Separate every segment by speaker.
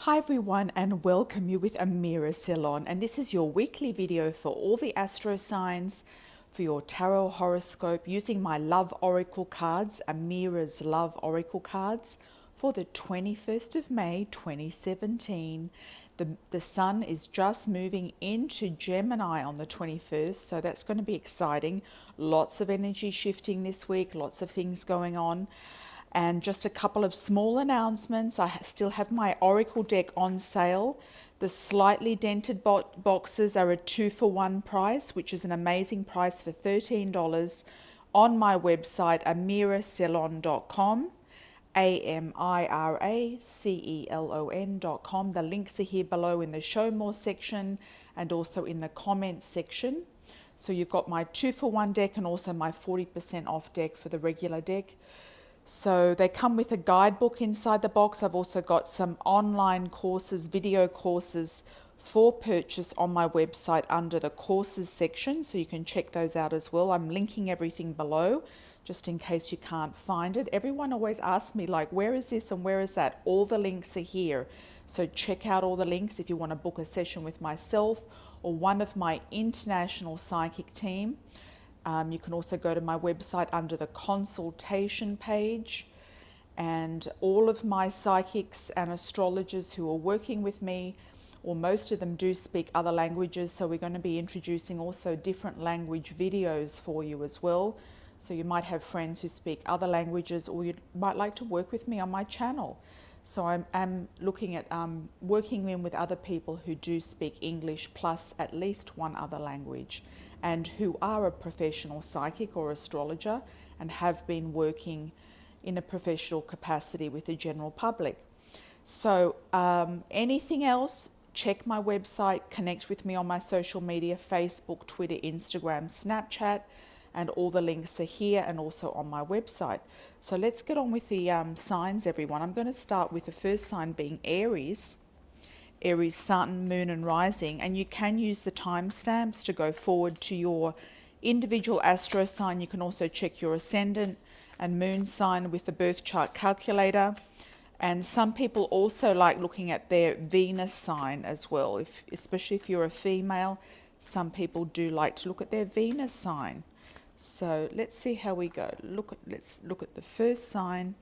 Speaker 1: Hi everyone and welcome you with Amira Celon, and this is your weekly video for all the astro signs for your tarot horoscope using my love oracle cards, Amira's love oracle cards for the 21st of May 2017. The sun is just moving into Gemini on the 21st, so that's going to be exciting. Lots of energy shifting this week, lots of things going on. And just a couple of small announcements. I still have my Oracle deck on sale. The slightly dented boxes are a 2-for-1 price, which is an amazing price for $13 on my website, amiracelon.com, AMIRACELON.com. The links are here below in the Show More section and also in the comments section. So you've got my 2-for-1 deck and also my 40% off deck for the regular deck. So they come with a guidebook inside the box. I've also got some online courses, video courses for purchase on my website under the courses section, so you can check those out as well. I'm linking everything below just in case you can't find it. Everyone always asks me, like, where is this and where is that? All the links are here. So check out all the links if you want to book a session with myself or one of my international psychic team. You can also go to my website under the consultation page, and all of my psychics and astrologers who are working with me, or most of them, do speak other languages, so we're going to be introducing also different language videos for you as well. So you might have friends who speak other languages, or you might like to work with me on my channel. So I'm looking at working in with other people who do speak English plus at least one other language, and who are a professional psychic or astrologer and have been working in a professional capacity with the general public. So anything else, check my website, connect with me on my social media, Facebook, Twitter, Instagram, Snapchat, and all the links are here and also on my website. So let's get on with the signs, everyone. I'm going to start with the first sign being Aries. Aries sun, moon and rising, and you can use the timestamps to go forward to your individual astro sign. You can also check your ascendant and moon sign with the birth chart calculator, and some people also like looking at their Venus sign as well, especially if you're a female. Some people do like to look at their Venus sign. So let's see how we go. Let's look at the first sign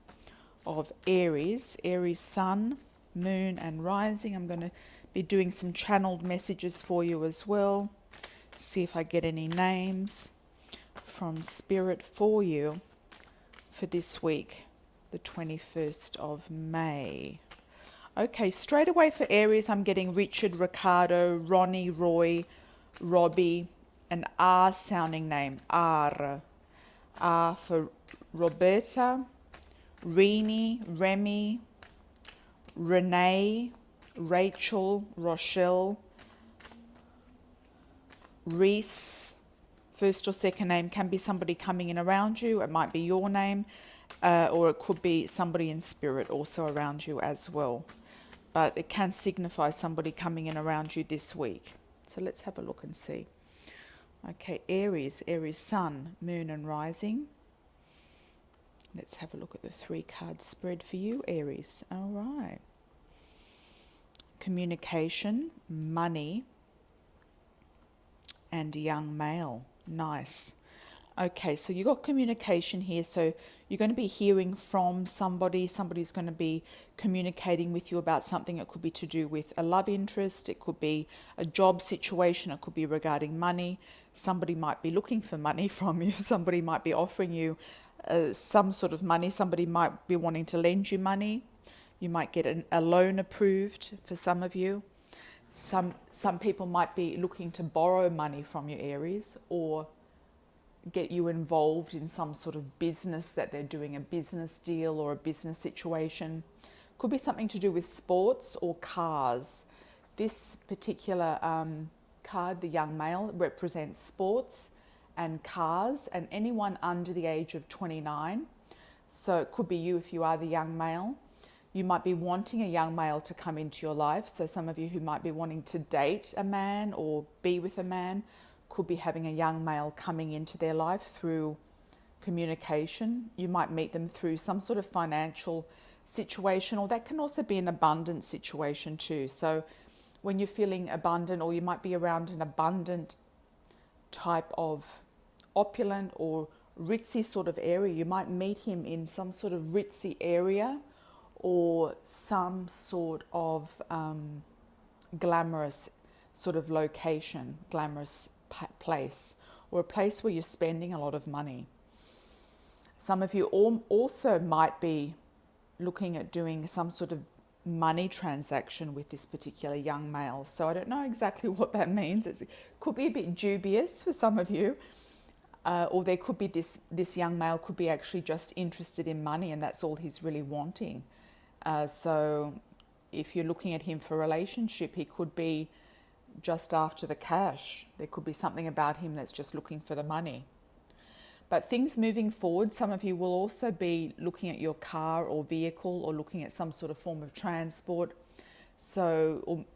Speaker 1: of Aries. Aries sun, moon and rising. I'm going to be doing some channeled messages for you as well. See if I get any names from Spirit for you for this week, the 21st of May. Okay, straight away for Aries, I'm getting Richard, Ricardo, Ronnie, Roy, Robbie, an R sounding name, R. R for Roberta, Rini, Remy, Renee, Rachel, Rochelle, Reese. First or second name can be somebody coming in around you. It might be your name, or it could be somebody in spirit also around you as well. But it can signify somebody coming in around you this week. So let's have a look and see. Okay, Aries, Aries sun, moon and rising. Let's have a look at the 3-card spread for you, Aries. All right. Communication, money, and young male. Nice. Okay, so you got communication here. So you're going to be hearing from somebody. Somebody's going to be communicating with you about something. It could be to do with a love interest. It could be a job situation. It could be regarding money. Somebody might be looking for money from you. Somebody might be offering you some sort of money. Somebody might be wanting to lend you money. You might get a loan approved for some of you. Some people might be looking to borrow money from you, Aries, or get you involved in some sort of business that they're doing, a business deal or a business situation. Could be something to do with sports or cars. This particular card, the young male, represents sports and cars and anyone under the age of 29. So it could be you if you are the young male. You might be wanting a young male to come into your life. So some of you who might be wanting to date a man or be with a man could be having a young male coming into their life through communication. You might meet them through some sort of financial situation, or that can also be an abundant situation too. So when you're feeling abundant, or you might be around an abundant type of opulent or ritzy sort of area, you might meet him in some sort of ritzy area or some sort of glamorous sort of location, glamorous place, or a place where you're spending a lot of money. Some of you also might be looking at doing some sort of money transaction with this particular young male. So I don't know exactly what that means. It could be a bit dubious for some of you. Or there could be this young male could be actually just interested in money, and that's all he's really wanting. So if you're looking at him for a relationship, he could be just after the cash. There could be something about him that's just looking for the money. But things moving forward, some of you will also be looking at your car or vehicle, or looking at some sort of form of transport. So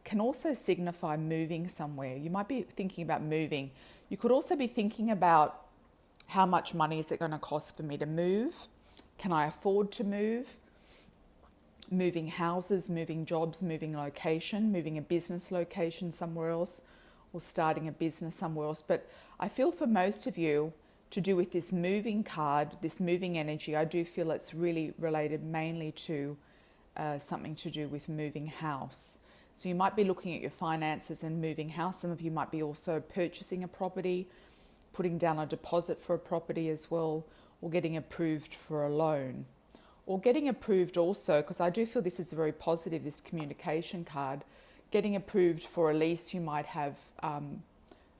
Speaker 1: can also signify moving somewhere. You might be thinking about moving. You could also be thinking about how much money is it going to cost for me to move? Can I afford to move? Moving houses, moving jobs, moving location, moving a business location somewhere else, or starting a business somewhere else. But I feel for most of you, to do with this moving card, this moving energy, I do feel it's really related mainly to something to do with moving house. So you might be looking at your finances and moving house. Some of you might be also purchasing a property, putting down a deposit for a property as well, or getting approved for a loan. Or getting approved also, because I do feel this is very positive, this communication card, getting approved for a lease you might have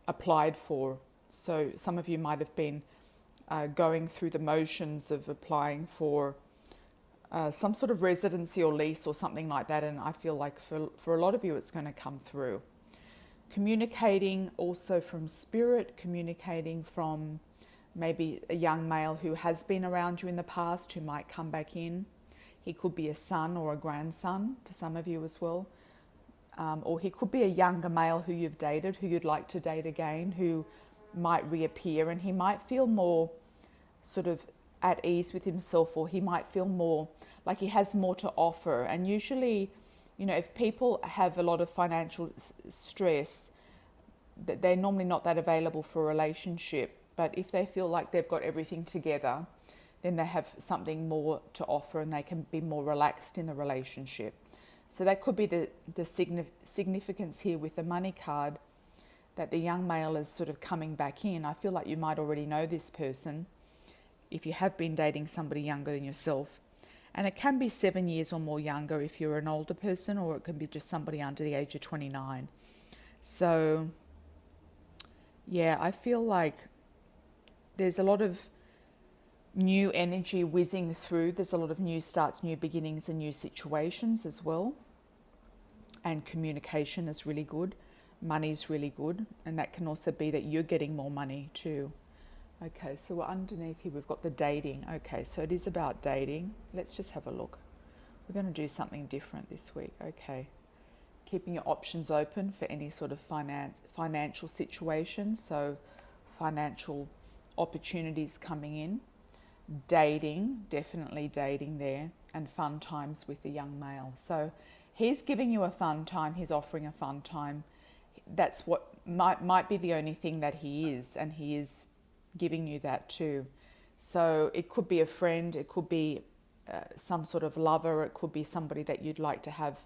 Speaker 1: applied for. So some of you might have been going through the motions of applying for some sort of residency or lease or something like that, and I feel like for a lot of you it's going to come through. Communicating also from spirit, communicating from maybe a young male who has been around you in the past, who might come back in. He could be a son or a grandson for some of you as well. Or he could be a younger male who you've dated, who you'd like to date again, who might reappear, and he might feel more sort of at ease with himself, or he might feel more like he has more to offer. And usually, you know, if people have a lot of financial stress, they're normally not that available for a relationship. But if they feel like they've got everything together, then they have something more to offer, and they can be more relaxed in the relationship. So that could be the significance here with the money card, that the young male is sort of coming back in. I feel like you might already know this person if you have been dating somebody younger than yourself. And it can be 7 years or more younger if you're an older person, or it can be just somebody under the age of 29. So, yeah, I feel like there's a lot of new energy whizzing through. There's a lot of new starts, new beginnings, and new situations as well. And communication is really good. Money is really good. And that can also be that you're getting more money too. Okay, so underneath here we've got the dating. Okay, so it is about dating. Let's just have a look. We're going to do something different this week. Okay. Keeping your options open for any sort of financial situation. So financial opportunities coming in. Dating, definitely dating there. And fun times with the young male. So he's giving you a fun time. He's offering a fun time. That's what might be the only thing that he is. And he is giving you that too. So it could be a friend, it could be some sort of lover, it could be somebody that you'd like to have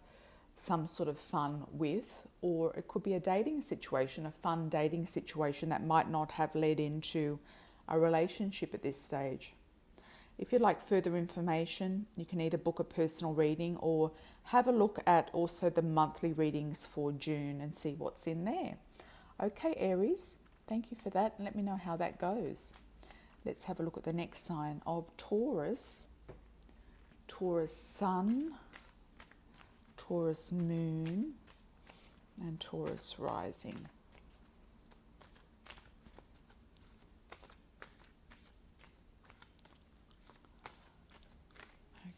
Speaker 1: some sort of fun with, or it could be a dating situation, a fun dating situation that might not have led into a relationship at this stage. If you'd like further information, you can either book a personal reading or have a look at also the monthly readings for June and see what's in there. Okay, Aries. Thank you for that, and let me know how that goes. Let's have a look at the next sign of Taurus. Taurus Sun, Taurus Moon, and Taurus Rising.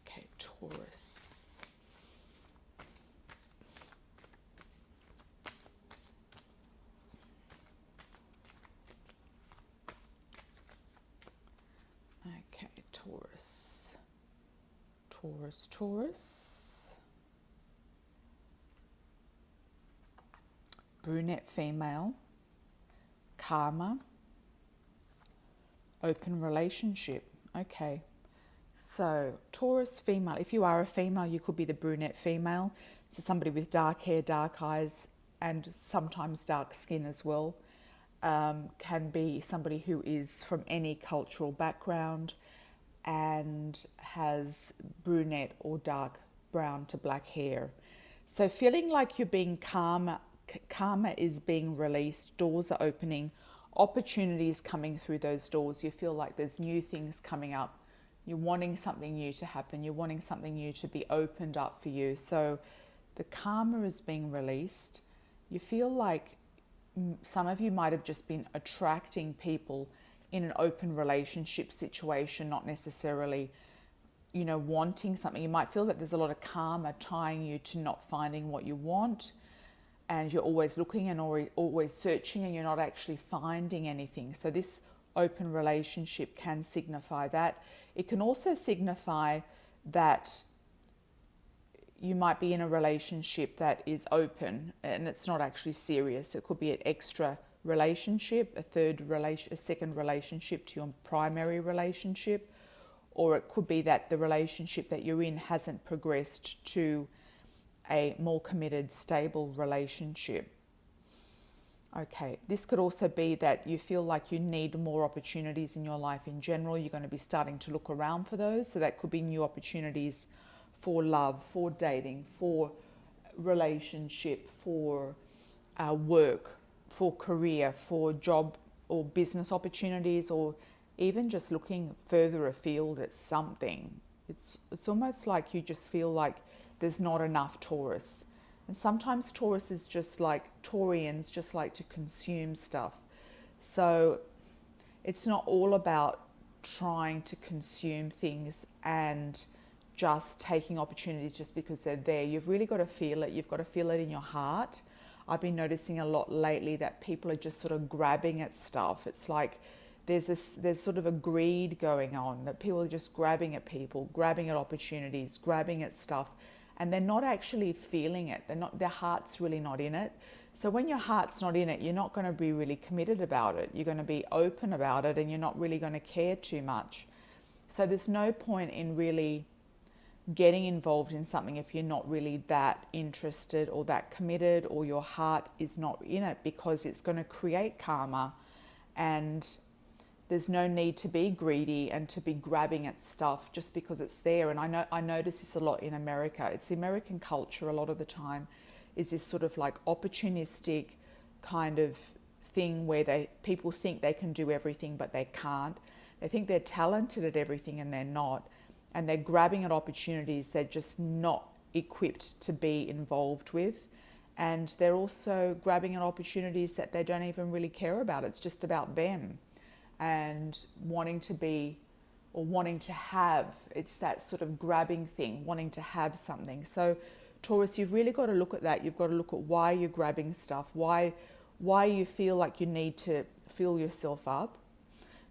Speaker 1: Okay, Taurus. Taurus. Taurus, Taurus. Brunette female. Karma. Open relationship. Okay. So Taurus female, if you are a female, you could be the brunette female. So somebody with dark hair, dark eyes, and sometimes dark skin as well. Can be somebody who is from any cultural background and has brunette or dark brown to black hair. So feeling like you're being karma is being released, doors are opening, opportunities coming through those doors. You feel like there's new things coming up. You're wanting something new to happen. You're wanting something new to be opened up for you. So the karma is being released. You feel like some of you might have just been attracting people in an open relationship situation, not necessarily, wanting something. You might feel that there's a lot of karma tying you to not finding what you want, and you're always looking and always searching, and you're not actually finding anything. So this open relationship can signify that. It can also signify that you might be in a relationship that is open and it's not actually serious. It could be an extra relationship, a second relationship to your primary relationship, or it could be that the relationship that you're in hasn't progressed to a more committed, stable relationship. Okay, this could also be that you feel like you need more opportunities in your life in general. You're going to be starting to look around for those. So that could be new opportunities for love, for dating, for relationship, for work, for career, for job or business opportunities, or even just looking further afield at something. It's almost like you just feel like there's not enough, Taurus. And sometimes Taurus is just like, Taurians just like to consume stuff. So it's not all about trying to consume things and just taking opportunities just because they're there. You've really got to feel it. You've got to feel it in your heart. I've been noticing a lot lately that people are just sort of grabbing at stuff. It's like there's sort of a greed going on, that people are just grabbing at people, grabbing at opportunities, grabbing at stuff, and they're not actually feeling it. Their heart's really not in it. So when your heart's not in it, you're not going to be really committed about it. You're going to be open about it, and you're not really going to care too much. So there's no point in really getting involved in something if you're not really that interested or that committed, or your heart is not in it, because it's going to create karma, and there's no need to be greedy and to be grabbing at stuff just because it's there. And I notice this a lot in America. It's the American culture a lot of the time, is this sort of like opportunistic kind of thing where people think they can do everything, but they can't. They think they're talented at everything and they're not. And they're grabbing at opportunities they're just not equipped to be involved with. And they're also grabbing at opportunities that they don't even really care about. It's just about them and wanting to be or wanting to have. It's that sort of grabbing thing, wanting to have something. So Taurus, you've really got to look at that. You've got to look at why you're grabbing stuff, why you feel like you need to fill yourself up.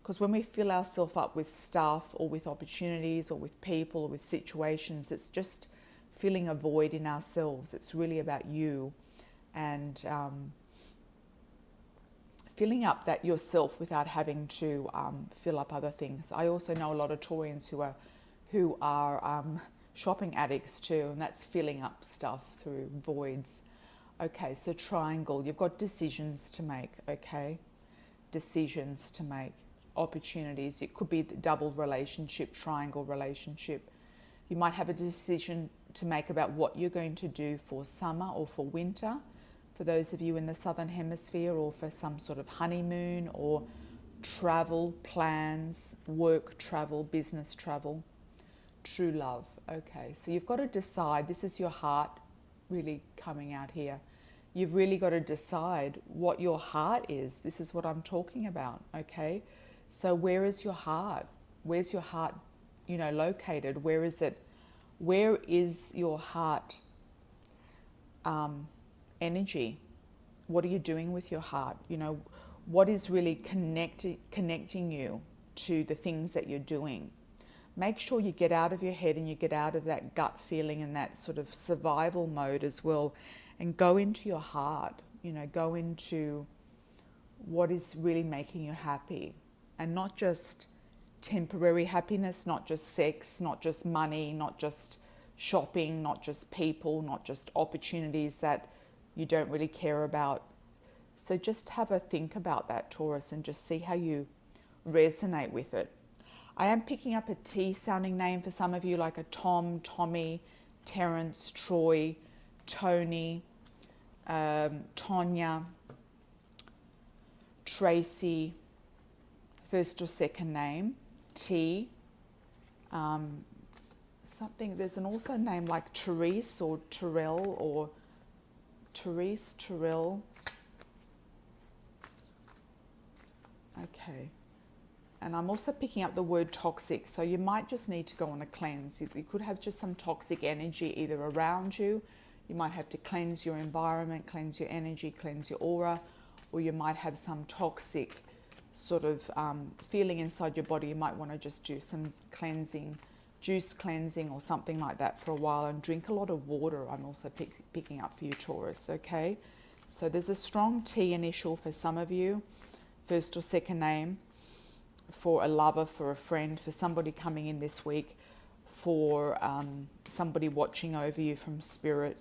Speaker 1: Because when we fill ourselves up with stuff or with opportunities or with people or with situations, it's just filling a void in ourselves. It's really about you and filling up that yourself without having to fill up other things. I also know a lot of Taurians who are shopping addicts too, and that's filling up stuff through voids. Okay, so triangle, you've got decisions to make, okay? Decisions to make. Opportunities. It could be the double relationship, triangle relationship. You might have a decision to make about what you're going to do for summer or for winter, for those of you in the southern hemisphere, or for some sort of honeymoon or travel plans, work travel, business travel, true love. Okay, so you've got to decide. This is your heart really coming out here. You've really got to decide what your heart is. This is what I'm talking about, okay? So where is your heart? Where's your heart, located? Where is it? Where is your heart energy? What are you doing with your heart? What is really connecting you to the things that you're doing? make sure you get out of your head and you get out of that gut feeling and that sort of survival mode as well, and go into your heart, you know, go into what is really making you happy, and not just temporary happiness, not just sex, not just money, not just shopping, not just people, not just opportunities that you don't really care about. So just have a think about that, Taurus, and just see how you resonate with it. I am picking up a T sounding name for some of you, like a Tom, Tommy, Terence, Troy, Tony, Tonya, Tracy, first or second name, T, something, there's an also name like Therese or Terrell or Therese, Terrell. Okay. And I'm also picking up the word toxic. So you might just need to go on a cleanse. You could have just some toxic energy either around you. You might have to cleanse your environment, cleanse your energy, cleanse your aura, or you might have some toxic sort of feeling inside your body. You might want to just do some cleansing, juice cleansing or something like that for a while, and drink a lot of water. I'm also picking up for you, Taurus, okay? So there's a strong T initial for some of you, first or second name, for a lover, for a friend, for somebody coming in this week, for somebody watching over you from spirit.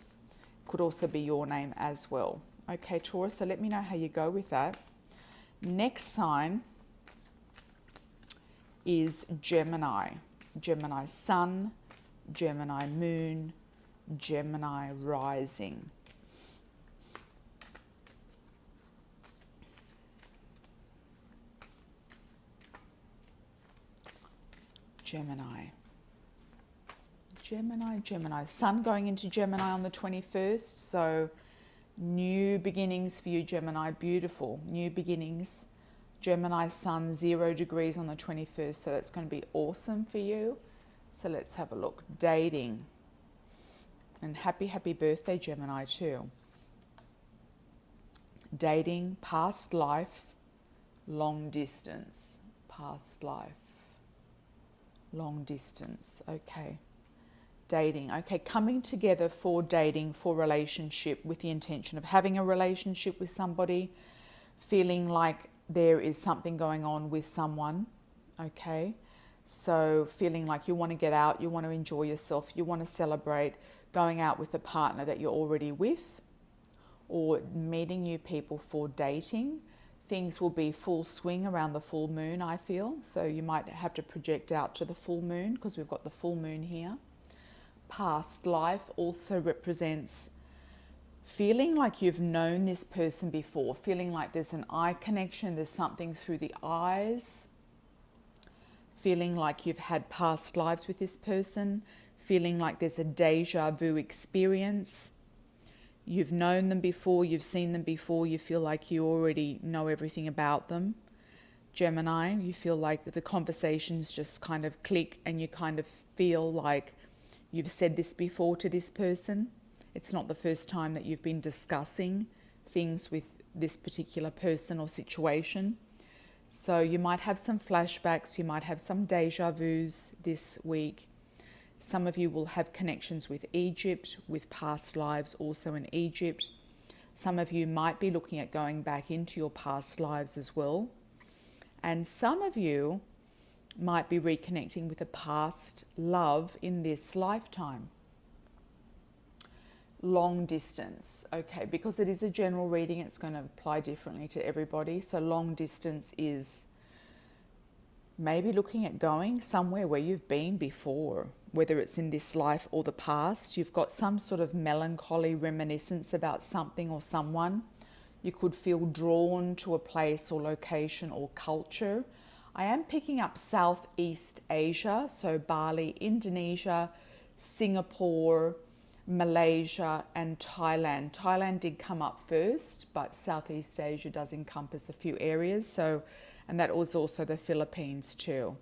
Speaker 1: Could also be your name as well. Okay, Taurus, so let me know how you go with that. Next sign is Gemini. Gemini Sun, Gemini Moon, Gemini Rising. Gemini. Gemini. Sun going into Gemini on the 21st. So new beginnings for you, Gemini. Beautiful. New beginnings. Gemini Sun, 0 degrees on the 21st. So that's going to be awesome for you. So let's have a look. Dating. And happy birthday, Gemini, too. Dating, past life, long distance. Past life. Long distance, okay. Dating, okay, coming together for dating, for relationship, with the intention of having a relationship with somebody, feeling like there is something going on with someone, okay? So feeling like you want to get out, you want to enjoy yourself, you want to celebrate, going out with a partner that you're already with, or meeting new people for dating. Things will be full swing around the full moon, I feel. So you might have to project out to the full moon because we've got the full moon here. Past life also represents feeling like you've known this person before, feeling like there's an eye connection, there's something through the eyes, feeling like you've had past lives with this person, feeling like there's a deja vu experience. You've known them before, you've seen them before, you feel like you already know everything about them. Gemini, you feel like the conversations just kind of click and you kind of feel like you've said this before to this person. It's not the first time that you've been discussing things with this particular person or situation. So you might have some flashbacks, you might have some deja vus this week. Some of you will have connections with Egypt, with past lives also in Egypt. Some of you might be looking at going back into your past lives as well. And some of you might be reconnecting with a past love in this lifetime. Long distance, okay, because it is a general reading, it's going to apply differently to everybody. So long distance is maybe looking at going somewhere where you've been before, whether it's in this life or the past. You've got some sort of melancholy reminiscence about something or someone. You could feel drawn to a place or location or culture. I am picking up Southeast Asia, so Bali, Indonesia, Singapore, Malaysia and Thailand. Thailand did come up first, but Southeast Asia does encompass a few areas. So, and that was also the Philippines too.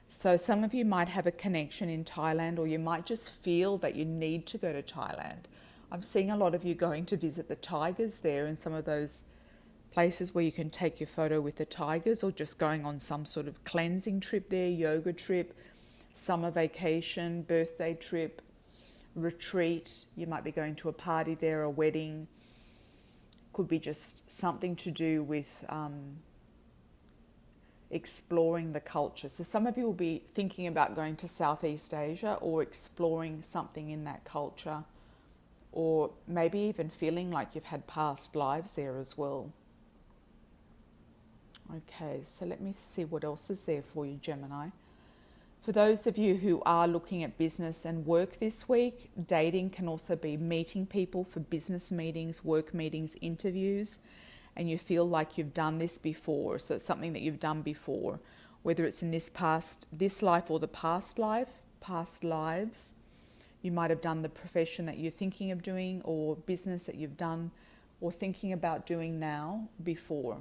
Speaker 1: So some of you might have a connection in Thailand, or you might just feel that you need to go to Thailand. I'm seeing a lot of you going to visit the tigers there in some of those places where you can take your photo with the tigers, or just going on some sort of cleansing trip there, yoga trip, summer vacation, birthday trip, retreat. You might be going to a party there, a wedding. Could be just something to do with exploring the culture. So some of you will be thinking about going to Southeast Asia or exploring something in that culture, or maybe even feeling like you've had past lives there as well. Okay, so let me see what else is there for you, Gemini. For those of you who are looking at business and work this week, dating can also be meeting people for business meetings, work meetings, interviews, and you feel like you've done this before. So it's something that you've done before, whether it's in this life or the past lives. You might have done the profession that you're thinking of doing, or business that you've done or thinking about doing now before.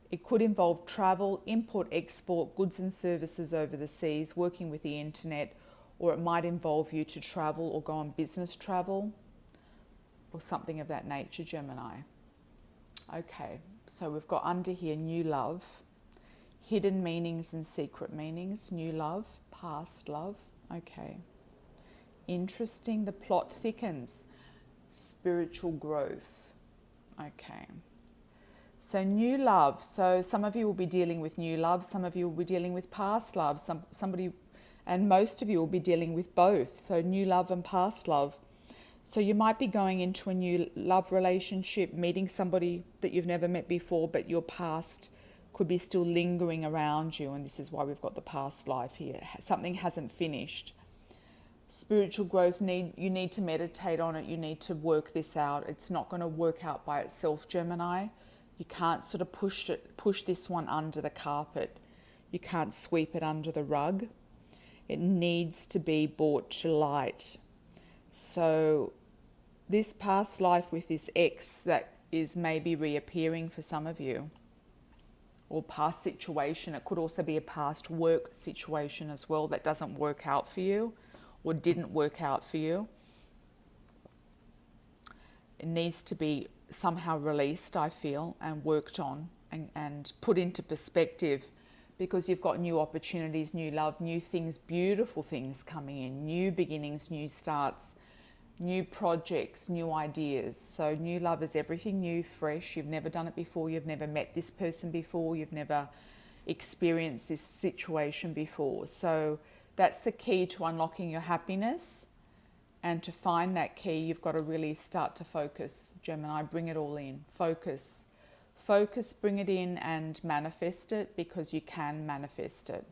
Speaker 1: It could involve travel, import, export, goods and services over the seas, working with the internet, or it might involve you to travel or go on business travel or something of that nature, Gemini. Okay, so we've got under here new love, hidden meanings and secret meanings, new love, past love. Okay. Interesting, the plot thickens, spiritual growth. Okay. So new love. So some of you will be dealing with new love. Some of you will be dealing with past love. Somebody, and most of you will be dealing with both. So new love and past love. So you might be going into a new love relationship, meeting somebody that you've never met before, but your past could be still lingering around you. And this is why we've got the past life here. Something hasn't finished. Spiritual growth, you need to meditate on it. You need to work this out. It's not going to work out by itself, Gemini. You can't sort of push this one under the carpet. You can't sweep it under the rug. It needs to be brought to light. So this past life with this ex that is maybe reappearing for some of you, or past situation, it could also be a past work situation as well that doesn't work out for you or didn't work out for you. It needs to be somehow released, I feel, and worked on and put into perspective, because you've got new opportunities, new love, new things, beautiful things coming in, new beginnings, new starts, new projects, new ideas. So new love is everything new, fresh. You've never done it before. You've never met this person before. You've never experienced this situation before. So that's the key to unlocking your happiness. And to find that key, you've got to really start to focus, Gemini. Bring it all in. Focus, bring it in and manifest it, because you can manifest it.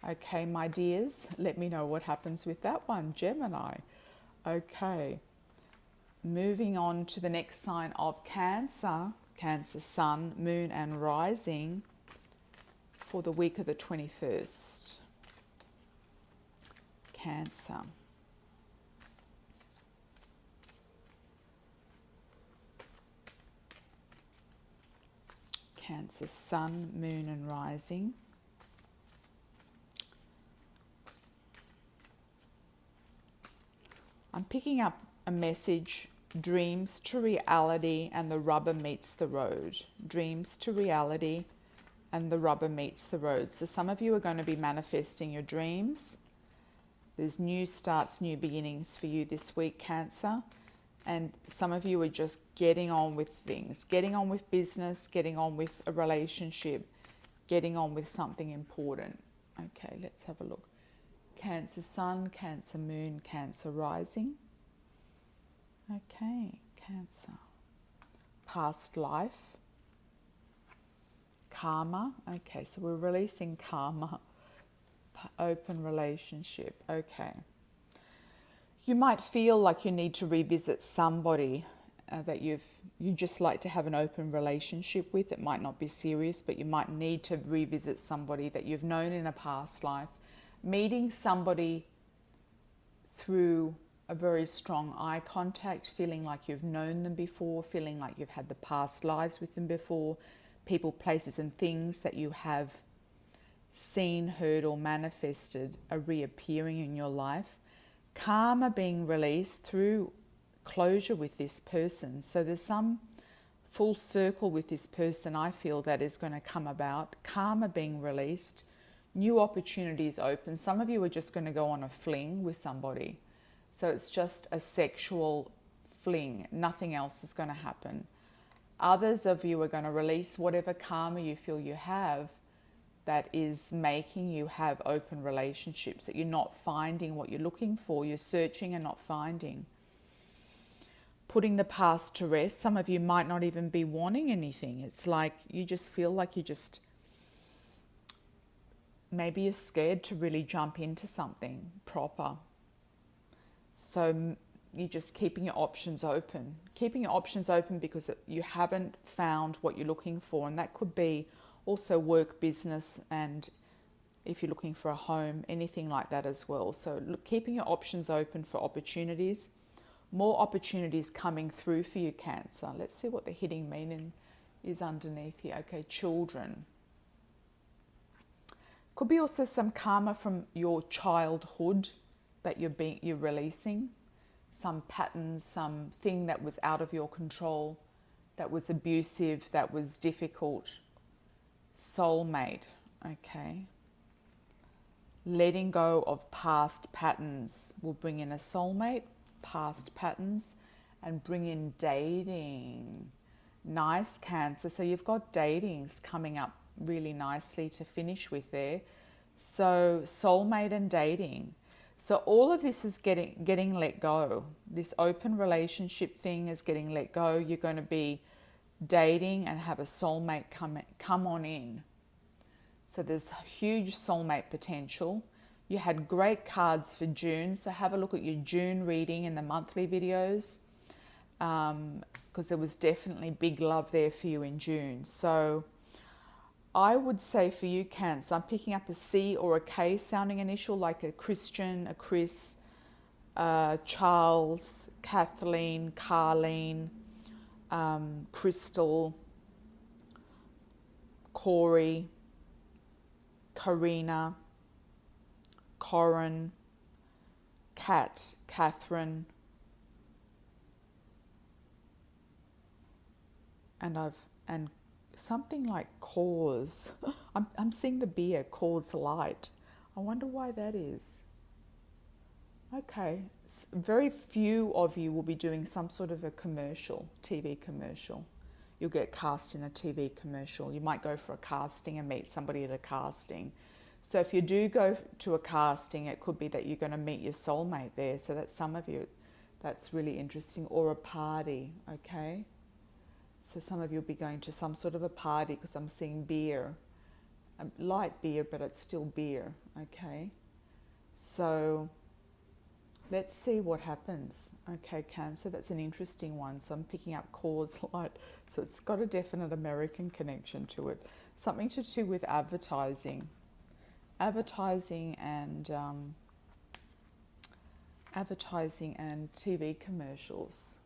Speaker 1: Okay, my dears, let me know what happens with that one, Gemini. Okay, moving on to the next sign of Cancer. Cancer sun, moon and rising for the week of the 21st. Cancer. Cancer sun, moon and rising. I'm picking up a message, dreams to reality and the rubber meets the road. Dreams to reality and the rubber meets the road. So some of you are going to be manifesting your dreams. There's new starts, new beginnings for you this week, Cancer. And some of you are just getting on with things, getting on with business, getting on with a relationship, getting on with something important. Okay, let's have a look. Cancer sun, Cancer moon, Cancer rising. Okay, Cancer. Past life. Karma. Okay, so we're releasing karma. Open relationship. Okay. You might feel like you need to revisit somebody that you just like to have an open relationship with. It might not be serious, but you might need to revisit somebody that you've known in a past life. Meeting somebody through a very strong eye contact, feeling like you've known them before, feeling like you've had the past lives with them before, people, places and things that you have seen, heard or manifested are reappearing in your life. Karma being released through closure with this person. So there's some full circle with this person, I feel, that is going to come about. Karma being released. new opportunities open. Some of you are just going to go on a fling with somebody. So it's just a sexual fling. Nothing else is going to happen. Others of you are going to release whatever karma you feel you have that is making you have open relationships, that you're not finding what you're looking for. You're searching and not finding. Putting the past to rest. Some of you might not even be wanting anything. It's like you just feel like maybe you're scared to really jump into something proper. So you're just keeping your options open. Keeping your options open because you haven't found what you're looking for. And that could be also work, business, and if you're looking for a home, anything like that as well. So keeping your options open for opportunities. More opportunities coming through for you, Cancer. Let's see what the hidden meaning is underneath here. Okay, children. Could be also some karma from your childhood that you're releasing. Some patterns, something that was out of your control, that was abusive, that was difficult. Soulmate, okay. Letting go of past patterns will bring in a soulmate, past patterns, and bring in dating. Nice, Cancer. So you've got datings coming up really nicely to finish with there. So soulmate and dating. So all of this is getting let go. This open relationship thing is getting let go. You're going to be dating and have a soulmate come on in. So there's huge soulmate potential. You had great cards for June. So have a look at your June reading in the monthly videos, because there was definitely big love there for you in June. So I would say for you, Cancer, I'm picking up a C or a K sounding initial, like a Christian, a Chris, Charles, Kathleen, Carlene, Crystal, Corey, Karina, Corin, Kat, Catherine, and something like cause. I'm seeing the beer, cause light. I wonder why that is. Okay, very few of you will be doing some sort of a commercial, TV commercial. You'll get cast in a TV commercial. You might go for a casting and meet somebody at a casting. So if you do go to a casting, it could be that you're going to meet your soulmate there. So that's some of you. That's really interesting. Or a party, okay? So some of you will be going to some sort of a party because I'm seeing beer. Light beer, but it's still beer, okay? So let's see what happens. Okay, Cancer, that's an interesting one. So I'm picking up cause light. So it's got a definite American connection to it. Something to do with advertising. Advertising and TV commercials.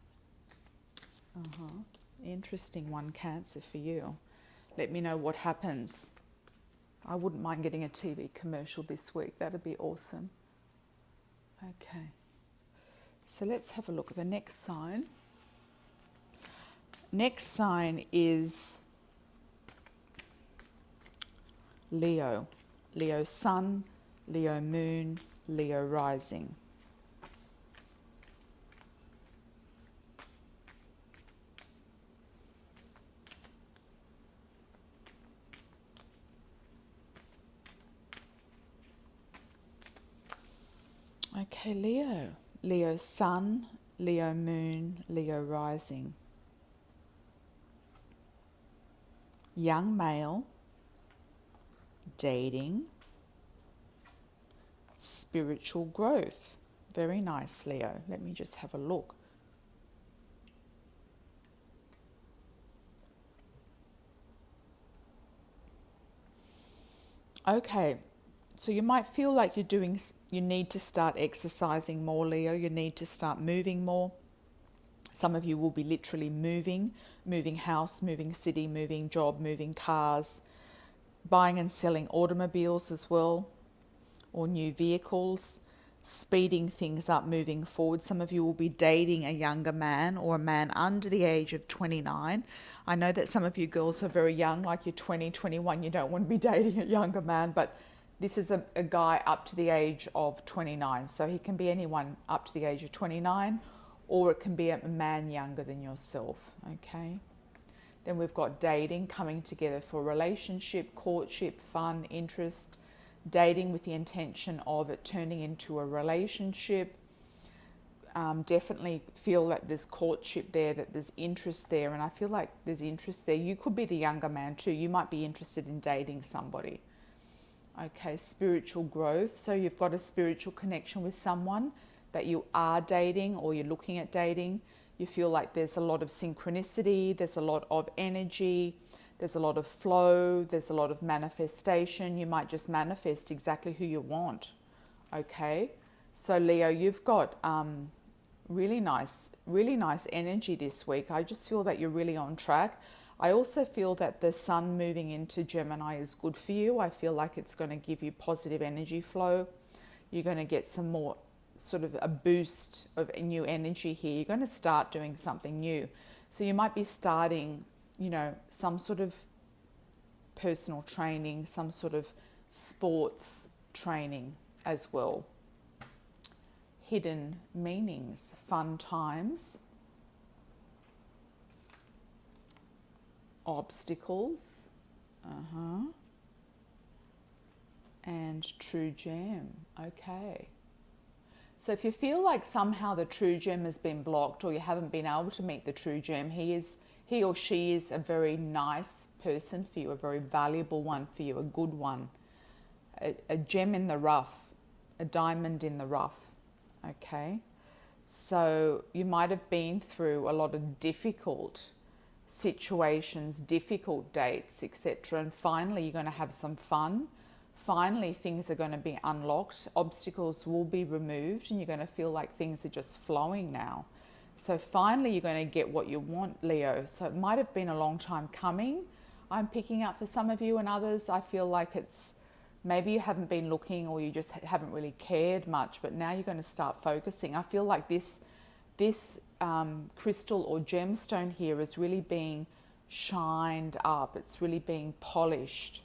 Speaker 1: Interesting one, Cancer, for you. Let me know what happens. I wouldn't mind getting a TV commercial this week. That'd be awesome. Okay. So let's have a look at the next sign. Next sign is Leo. Leo Sun, Leo Moon, Leo Rising. Okay, Leo. Leo Sun, Leo Moon, Leo Rising. Young male, dating, spiritual growth. Very nice, Leo. Let me just have a look. Okay, so you might feel like you need to start exercising more, Leo. You need to start moving more. Some of you will be literally moving house, moving city, moving job, moving cars, buying and selling automobiles as well, or new vehicles, speeding things up, moving forward. Some of you will be dating a younger man or a man under the age of 29. I know that some of you girls are very young, like you're 20, 21. You don't want to be dating a younger man, but this is a guy up to the age of 29. So he can be anyone up to the age of 29, or it can be a man younger than yourself, okay? Then we've got dating, coming together for a relationship, courtship, fun, interest, dating with the intention of it turning into a relationship. Definitely feel that there's courtship there, that there's interest there, and I feel like there's interest there. You could be the younger man too. You might be interested in dating somebody. Okay, spiritual growth. So you've got a spiritual connection with someone that you are dating or you're looking at dating. You feel like there's a lot of synchronicity, there's a lot of energy, there's a lot of flow, there's a lot of manifestation. You might just manifest exactly who you want. Okay, so Leo, you've got really nice energy this week. I just feel that you're really on track. I also feel that the sun moving into Gemini is good for you. I feel like it's going to give you positive energy flow. You're going to get some more sort of a boost of new energy here. You're going to start doing something new. So you might be starting, you know, some sort of personal training, some sort of sports training as well. Hidden meanings, fun times, obstacles, and true gem. Okay. So if you feel like somehow the true gem has been blocked or you haven't been able to meet the true gem, he or she is a very nice person for you, a very valuable one for you, a good one, a gem in the rough, a diamond in the rough. Okay. So you might have been through a lot of difficult situations, difficult dates, etc. And finally, you're going to have some fun. Finally, things are going to be unlocked. Obstacles will be removed and you're going to feel like things are just flowing now. So finally, you're going to get what you want, Leo. So it might have been a long time coming. I'm picking up for some of you, and others, I feel like it's maybe you haven't been looking or you just haven't really cared much, but now you're going to start focusing. I feel like this crystal or gemstone here is really being shined up. It's really being polished.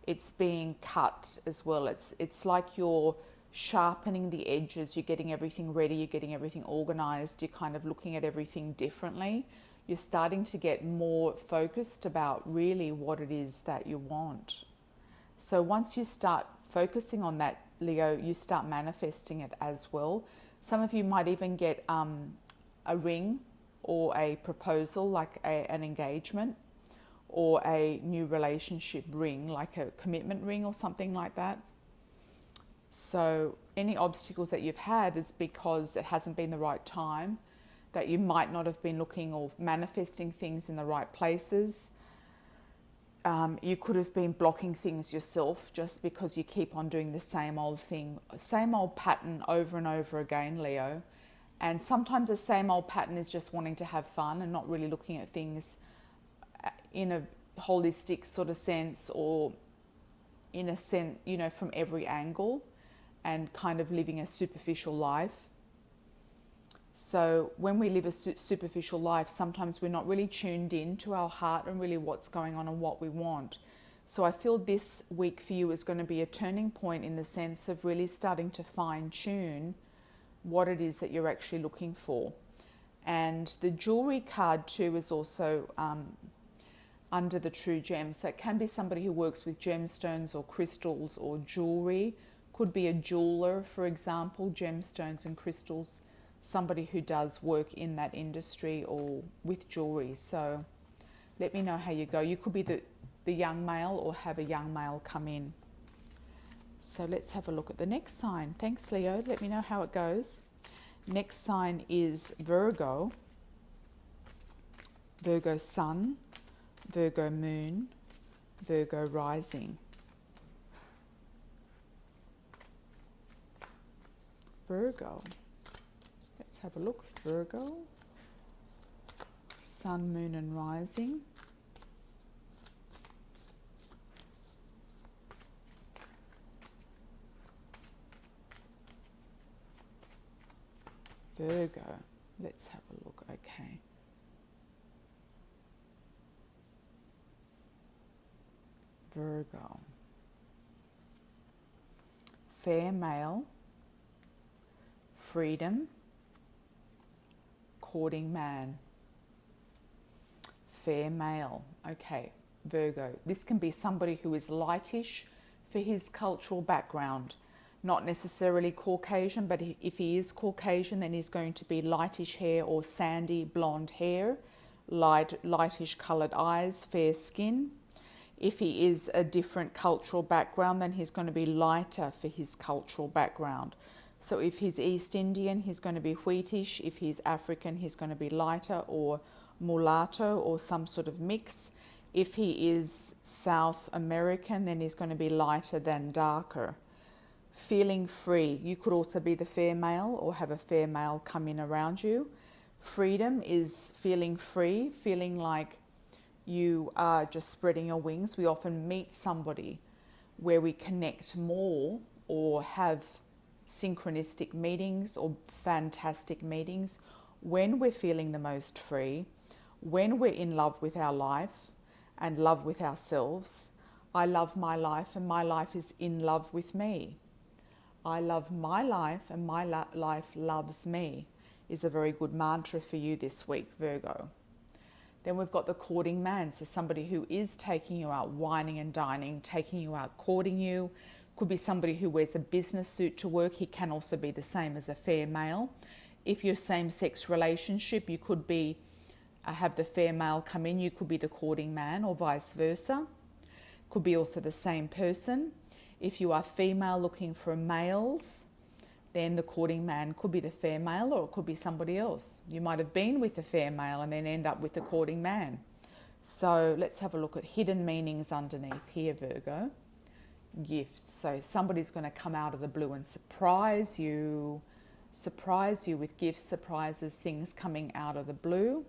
Speaker 1: It's being cut as well. It's like you're sharpening the edges. You're getting everything ready. You're getting everything organized. You're kind of looking at everything differently. You're starting to get more focused about really what it is that you want. So once you start focusing on that, Leo, you start manifesting it as well. Some of you might even get a ring or a proposal, like an engagement, or a new relationship ring, like a commitment ring or something like that. So any obstacles that you've had is because it hasn't been the right time, that you might not have been looking or manifesting things in the right places. You could have been blocking things yourself just because you keep on doing the same old thing, same old pattern over and over again, Leo. And sometimes the same old pattern is just wanting to have fun and not really looking at things in a holistic sort of sense, or in a sense, you know, from every angle, and kind of living a superficial life. So when we live a superficial life, sometimes we're not really tuned in to our heart and really what's going on and what we want. So I feel this week for you is going to be a turning point in the sense of really starting to fine tune what it is that you're actually looking for. And the jewelry card too is also under the true gem. So it can be somebody who works with gemstones or crystals or jewelry. Could be a jeweler, for example, gemstones and crystals. Somebody who does work in that industry or with jewelry. So let me know how you go. You could be the young male or have a young male come in. So let's have a look at the next sign. Thanks, Leo. Let me know how it goes. Next sign is Virgo. Virgo sun, Virgo moon, Virgo rising. Virgo. Let's have a look. Virgo, sun, moon and rising. Virgo, let's have a look. Okay. Virgo. fair male, freedom, courting man, fair male. Okay, Virgo. This can be somebody who is lightish for his cultural background. Not necessarily Caucasian, but if he is Caucasian, then he's going to be lightish hair or sandy blonde hair, lightish coloured eyes, fair skin. If he is a different cultural background, then he's going to be lighter for his cultural background. So if he's East Indian, he's going to be wheatish. If he's African, he's going to be lighter or mulatto or some sort of mix. If he is South American, then he's going to be lighter than darker. Feeling free. You could also be the fair male or have a fair male come in around you. Freedom is feeling free, feeling like you are just spreading your wings. We often meet somebody where we connect more or have synchronistic meetings or fantastic meetings when we're feeling the most free, when we're in love with our life and love with ourselves. I love my life and my life is in love with me. I love my life and my life loves me is a very good mantra for you this week, Virgo. Then we've got the courting man, so somebody who is taking you out, wining and dining, taking you out, courting you. Could be somebody who wears a business suit to work. He can also be the same as a fair male. If you're same-sex relationship, you could be have the fair male come in. You could be the courting man or vice versa. Could be also the same person. If you are female looking for males, then the courting man could be the fair male or it could be somebody else. You might have been with the fair male and then end up with the courting man. So let's have a look at hidden meanings underneath here, Virgo. Gifts. So somebody's going to come out of the blue and surprise you with gifts, surprises, things coming out of the blue.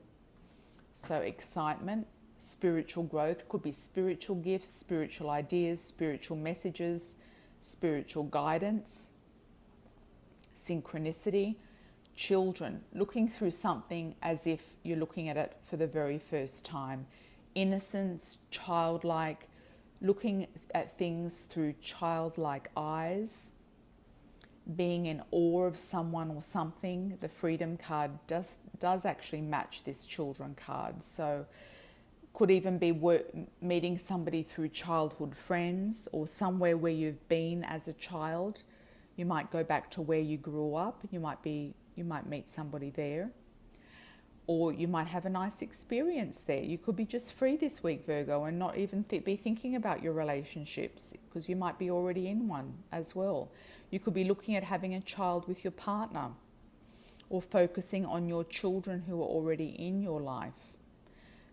Speaker 1: So excitement, spiritual growth, could be spiritual gifts, spiritual ideas, spiritual messages, spiritual guidance, synchronicity, children, looking through something as if you're looking at it for the very first time, innocence, childlike, looking at things through childlike eyes, being in awe of someone or something. The freedom card does actually match this children card. So could even be meeting somebody through childhood friends or somewhere where you've been as a child. You might go back to where you grew up. You might meet somebody there. Or you might have a nice experience there. You could be just free this week, Virgo, and not even be thinking about your relationships because you might be already in one as well. You could be looking at having a child with your partner or focusing on your children who are already in your life.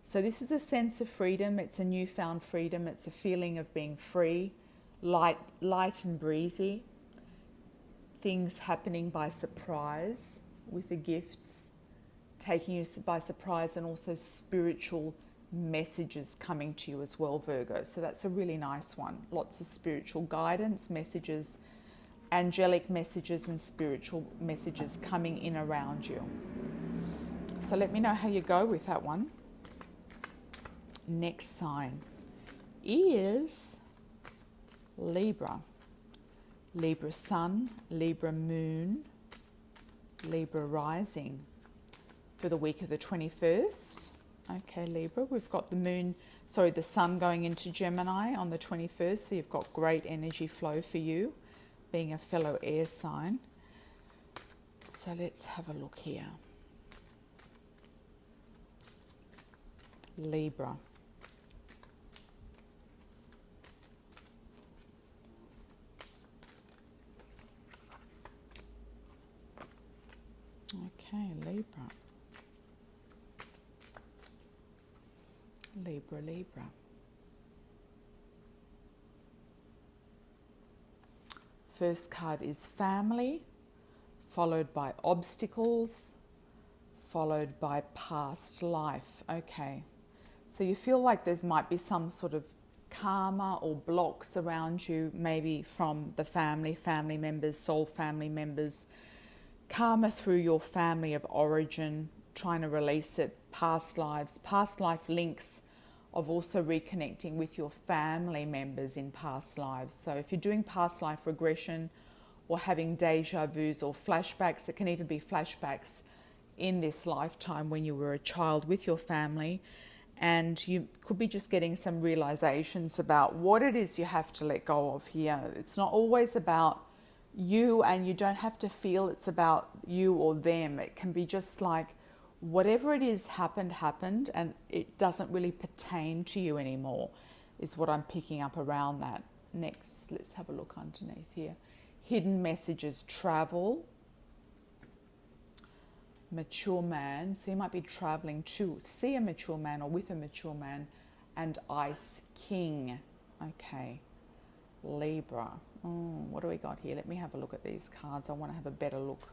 Speaker 1: So this is a sense of freedom. It's a newfound freedom. It's a feeling of being free, light and breezy. Things happening by surprise with the gifts, taking you by surprise, and also spiritual messages coming to you as well, Virgo. So that's a really nice one. Lots of spiritual guidance, messages, angelic messages and spiritual messages coming in around you. So let me know how you go with that one. Next sign is Libra. Libra sun, Libra moon, Libra rising for the week of the 21st. Okay, Libra, we've got the sun going into Gemini on the 21st, so you've got great energy flow for you, being a fellow air sign. So let's have a look here. Libra. Okay, Libra. Libra. First card is family, followed by obstacles, followed by past life. Okay, so you feel like there might be some sort of karma or blocks around you, maybe from the family members, soul family members, karma through your family of origin, trying to release it, past life links of also reconnecting with your family members in past lives. So if you're doing past life regression or having deja vus or flashbacks. It can even be flashbacks in this lifetime when you were a child with your family, and you could be just getting some realizations about what it is you have to let go of here. It's not always about you, and you don't have to feel it's about you or them. It can be just like whatever it is happened, and it doesn't really pertain to you anymore, is what I'm picking up around that. Next, let's have a look underneath here. Hidden messages, travel, mature man. So you might be traveling to see a mature man or with a mature man. And Ice King. Okay. Libra. What do we got here? Let me have a look at these cards. I want to have a better look.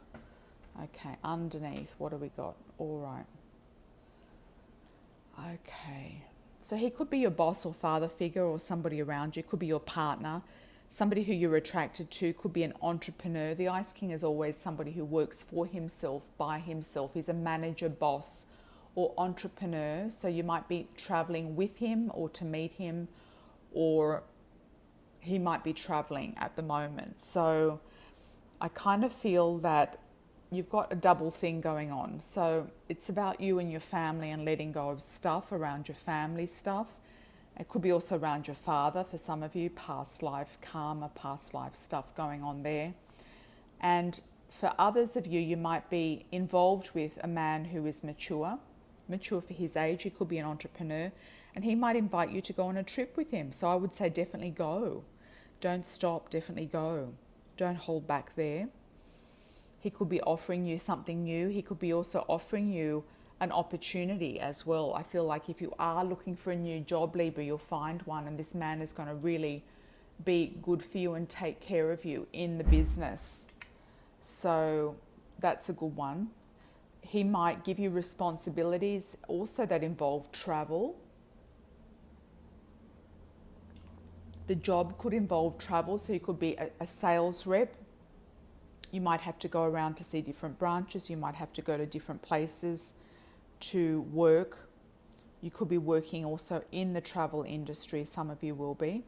Speaker 1: Okay, underneath, what do we got? All right. Okay. So he could be your boss or father figure, or somebody around you. Could be your partner, somebody who you're attracted to. Could be an entrepreneur. The Ice King is always somebody who works for himself, by himself. He's a manager, boss, or entrepreneur. So you might be traveling with him or to meet him, or he might be traveling at the moment. So I kind of feel that you've got a double thing going on. So it's about you and your family and letting go of stuff around your family stuff. It could be also around your father for some of you, past life karma, past life stuff going on there. And for others of you, you might be involved with a man who is mature for his age. He could be an entrepreneur, and he might invite you to go on a trip with him. So I would say definitely go. Don't stop, definitely go. Don't hold back there. He could be offering you something new. He could be also offering you an opportunity as well. I feel like if you are looking for a new job, Libra, you'll find one, and this man is going to really be good for you and take care of you in the business. So that's a good one. He might give you responsibilities also that involve travel. The job could involve travel, so you could be a sales rep. You might have to go around to see different branches. You might have to go to different places to work. You could be working also in the travel industry. Some of you will be.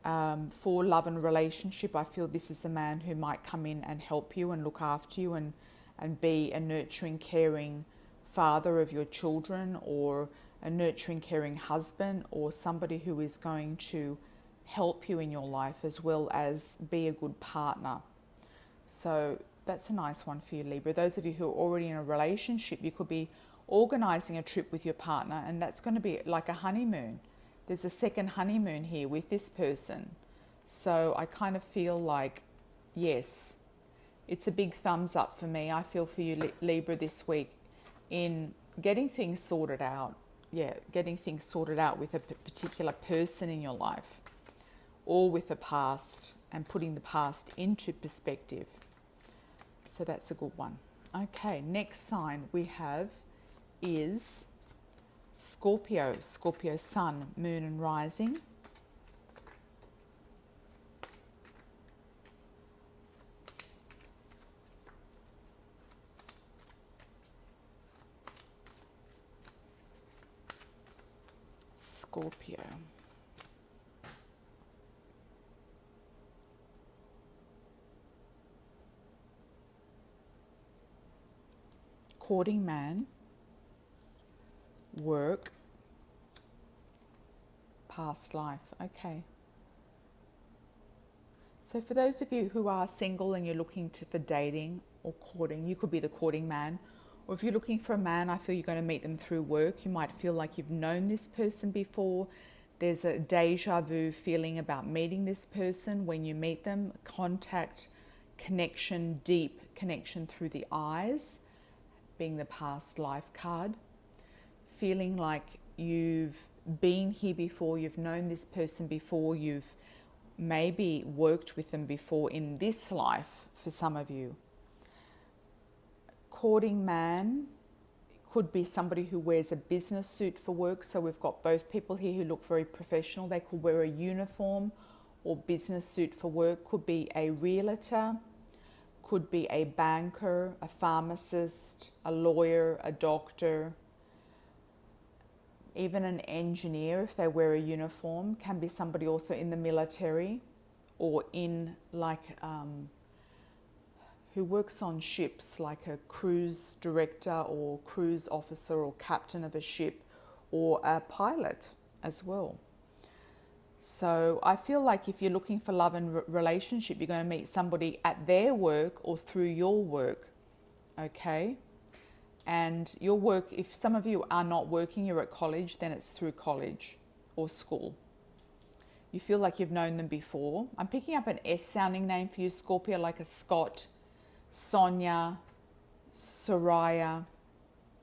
Speaker 1: For love and relationship, I feel this is the man who might come in and help you and look after you and be a nurturing, caring father of your children, or a nurturing, caring husband, or somebody who is going to help you in your life as well as be a good partner. So that's a nice one for you, Libra. Those of you who are already in a relationship, you could be organizing a trip with your partner, and that's going to be like a honeymoon. There's a second honeymoon here with this person. So I kind of feel like, yes, it's a big thumbs up for me. I feel for you, Libra, this week in getting things sorted out. Yeah, getting things sorted out with a particular person in your life, or with the past, and putting the past into perspective. So that's a good one. Okay, next sign we have is Scorpio. Scorpio sun, moon and rising. Scorpio. Courting man, work, past life. Okay. So for those of you who are single and you're looking for dating or courting, you could be the courting man. Or if you're looking for a man, I feel you're going to meet them through work. You might feel like you've known this person before. There's a deja vu feeling about meeting this person when you meet them. Contact, connection, deep connection through the eyes, being the past life card. Feeling like you've been here before, you've known this person before, you've maybe worked with them before in this life for some of you. Courting man could be somebody who wears a business suit for work. So we've got both people here who look very professional. They could wear a uniform or business suit for work. Could be a realtor, could be a banker, a pharmacist, a lawyer, a doctor, even an engineer if they wear a uniform. Can be somebody also in the military or in like who works on ships, like a cruise director or cruise officer or captain of a ship, or a pilot as well. So I feel like if you're looking for love and relationship, you're going to meet somebody at their work or through your work, okay? And your work, if some of you are not working, you're at college, then it's through college or school. You feel like you've known them before. I'm picking up an S sounding name for you, Scorpio, like a Scott, Sonia, Soraya,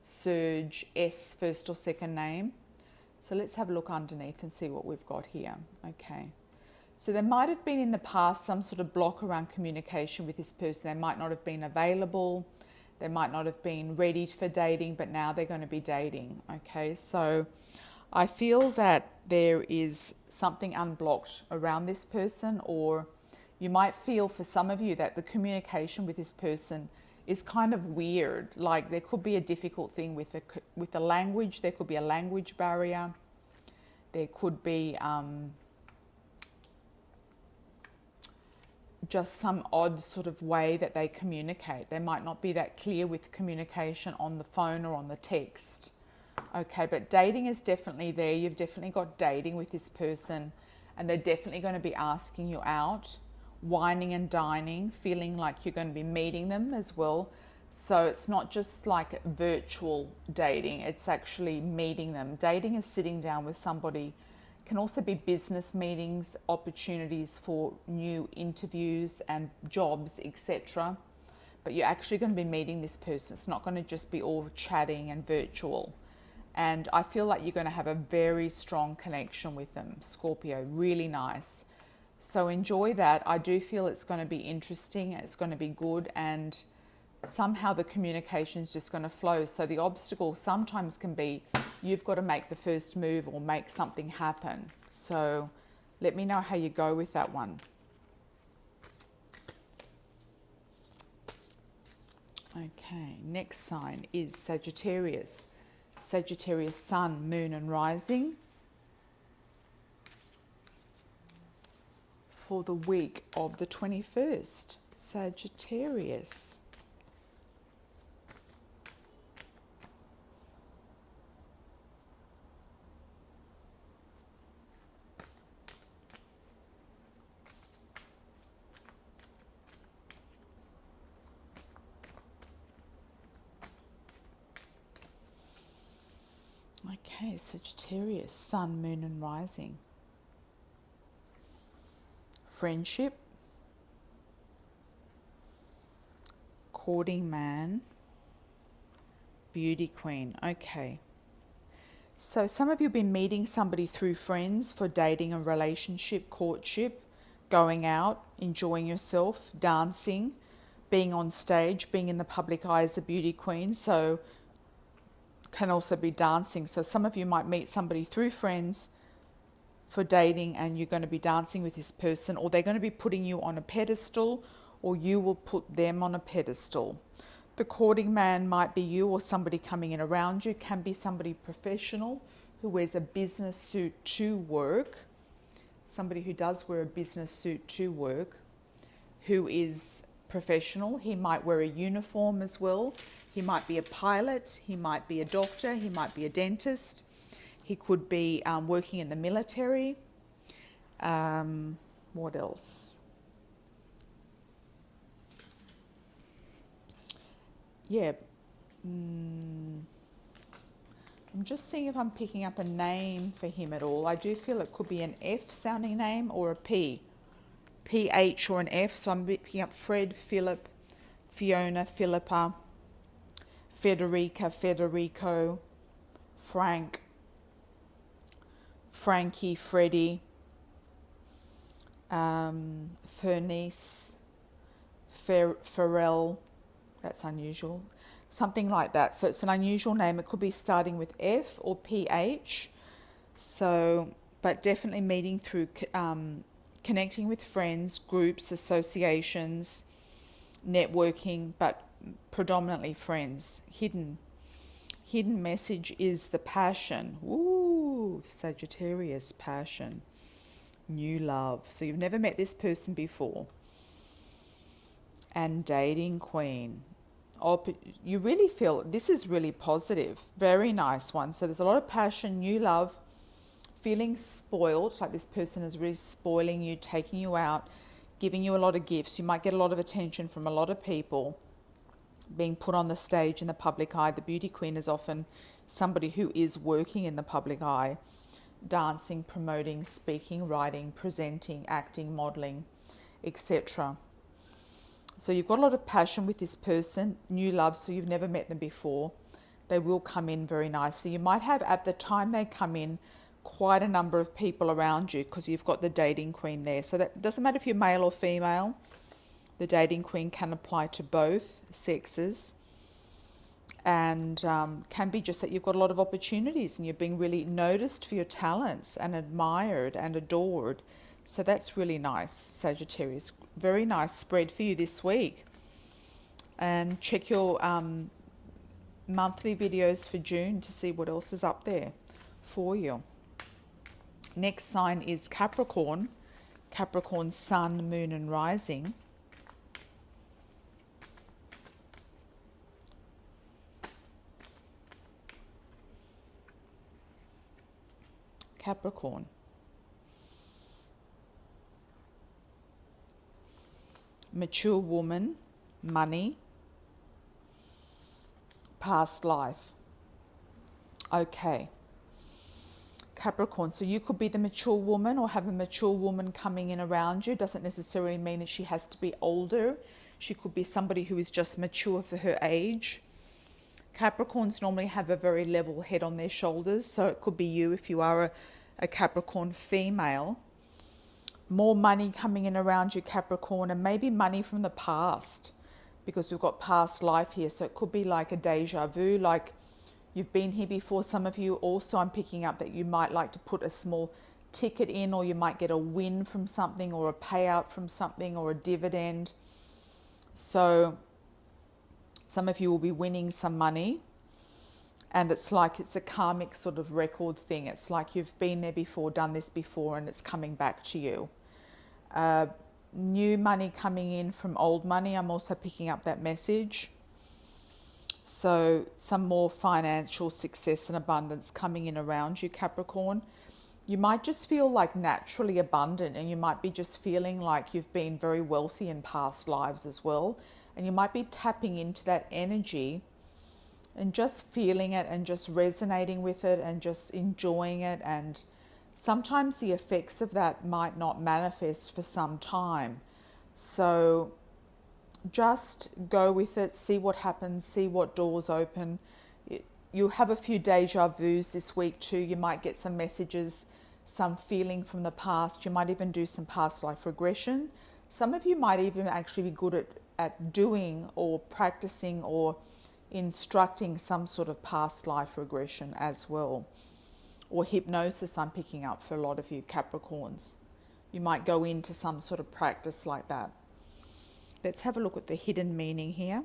Speaker 1: Serge, S first or second name. So let's have a look underneath and see what we've got here. Okay. So there might have been in the past some sort of block around communication with this person. They might not have been available. They might not have been ready for dating, but now they're going to be dating. Okay. So I feel that there is something unblocked around this person, or you might feel for some of you that the communication with this person is kind of weird. Like there could be a difficult thing with the language. There could be a language barrier. There could be just some odd sort of way that they communicate. They might not be that clear with communication on the phone or on the text. Okay, but dating is definitely there. You've definitely got dating with this person, and they're definitely going to be asking you out, whining and dining, feeling like you're going to be meeting them as well. So it's not just like virtual dating, it's actually meeting them. Dating is sitting down with somebody. Can also be business meetings, opportunities for new interviews and jobs, etc. But you're actually going to be meeting this person. It's not going to just be all chatting and virtual. And I feel like you're going to have a very strong connection with them, Scorpio. Really nice. So enjoy that. I do feel it's going to be interesting. It's going to be good. And somehow the communication is just going to flow. So the obstacle sometimes can be you've got to make the first move or make something happen. So let me know how you go with that one. Okay, next sign is Sagittarius. Sagittarius sun, moon and rising for the week of the 21st. Sagittarius. Okay, Sagittarius, sun, moon and rising. Friendship, courting man, beauty queen. Okay. So some of you have been meeting somebody through friends for dating and relationship, courtship, going out, enjoying yourself, dancing, being on stage, being in the public eye as a beauty queen. So can also be dancing. So some of you might meet somebody through friends for dating and you're going to be dancing with this person, or they're going to be putting you on a pedestal, or you will put them on a pedestal. The courting man might be you or somebody coming in around you. Can be somebody professional who wears a business suit to work. Somebody who does wear a business suit to work, who is professional. He might wear a uniform as well. He might be a pilot. He might be a doctor. He might be a dentist. He could be working in the military. What else? Yeah. I'm just seeing if I'm picking up a name for him at all. I do feel it could be an F sounding name or a P. PH or an F. So I'm picking up Fred, Philip, Fiona, Philippa, Federica, Federico, Frank, Frankie, Freddie, Fernice, Pharrell. That's unusual. Something like that. So it's an unusual name. It could be starting with F or PH. So, but definitely meeting through connecting with friends, groups, associations, networking, but predominantly friends. Hidden message is the passion. Ooh, Sagittarius, passion. New love. So you've never met this person before. And dating queen. Oh, you really feel this is really positive. Very nice one. So there's a lot of passion, new love, feeling spoiled, like this person is really spoiling you, taking you out, giving you a lot of gifts. You might get a lot of attention from a lot of people, being put on the stage in the public eye. The beauty queen is often somebody who is working in the public eye, dancing, promoting, speaking, writing, presenting, acting, modeling, etc. So you've got a lot of passion with this person, new love, so you've never met them before. They will come in very nicely. You might have, at the time they come in, quite a number of people around you because you've got the dating queen there. So that doesn't matter if you're male or female. The dating queen can apply to both sexes, and can be just that you've got a lot of opportunities and you're being really noticed for your talents and admired and adored. So that's really nice, Sagittarius. Very nice spread for you this week. And check your monthly videos for June to see what else is up there for you. Next sign is Capricorn. Capricorn sun, moon and rising. Capricorn. Mature woman, money, past life. Okay. Capricorn, so you could be the mature woman or have a mature woman coming in around you. Doesn't necessarily mean that she has to be older. She could be somebody who is just mature for her age. Capricorns normally have a very level head on their shoulders, so it could be you if you are a Capricorn female. More money coming in around you, Capricorn, and maybe money from the past, because we've got past life here. So it could be like a deja vu, like you've been here before. Some of you also, I'm picking up that you might like to put a small ticket in, or you might get a win from something, or a payout from something, or a dividend. So some of you will be winning some money, and it's like it's a karmic sort of record thing. It's like you've been there before, done this before, and it's coming back to you. New money coming in from old money. I'm also picking up that message. So some more financial success and abundance coming in around you, Capricorn. You might just feel like naturally abundant, and you might be just feeling like you've been very wealthy in past lives as well. And you might be tapping into that energy and just feeling it and just resonating with it and just enjoying it. And sometimes the effects of that might not manifest for some time. So just go with it, see what happens, see what doors open. You'll have a few deja vus this week too. You might get some messages, some feeling from the past. You might even do some past life regression. Some of you might even actually be good at doing or practicing or instructing some sort of past life regression as well. Or hypnosis, I'm picking up for a lot of you Capricorns. You might go into some sort of practice like that. Let's have a look at the hidden meaning here,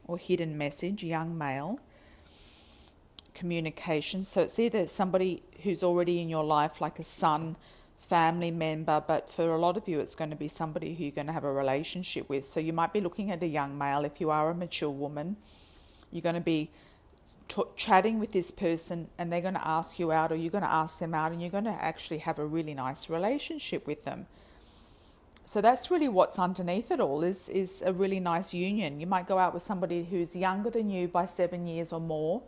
Speaker 1: or hidden message. Young male, communication. So it's either somebody who's already in your life, like a son, family member, but for a lot of you it's going to be somebody who you're going to have a relationship with. So you might be looking at a young male. If you are a mature woman, you're going to be chatting with this person, and they're going to ask you out, or you're going to ask them out, and you're going to actually have a really nice relationship with them. So that's really what's underneath it all, is a really nice union. You might go out with somebody who's younger than you by 7 years or more,